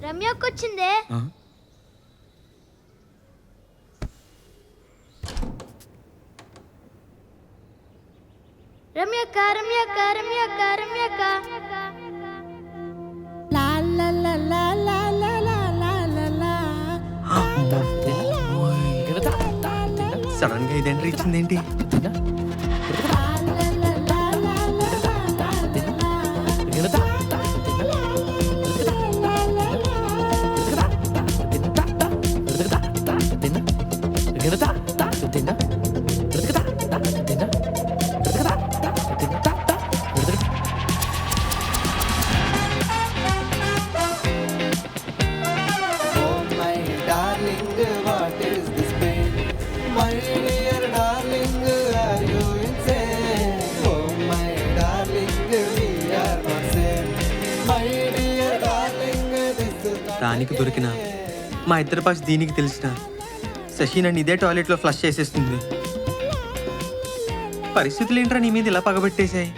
రమ్యకొచ్చిందే. రమ్యక్క రమ్యక్క రమ్యక్క రమ్యక్క. Sudden గా ఇది entry ఇచ్చిందేంటి? దానికి దొరికిన మా ఇద్దరి భాష దీనికి తెలిసిన శశి నన్ను ఇదే టాయిలెట్లో ఫ్లష్ చేసేస్తుంది. పరిస్థితులు ఏంట్రా నీ మీద ఇలా పగబెట్టేశాయి?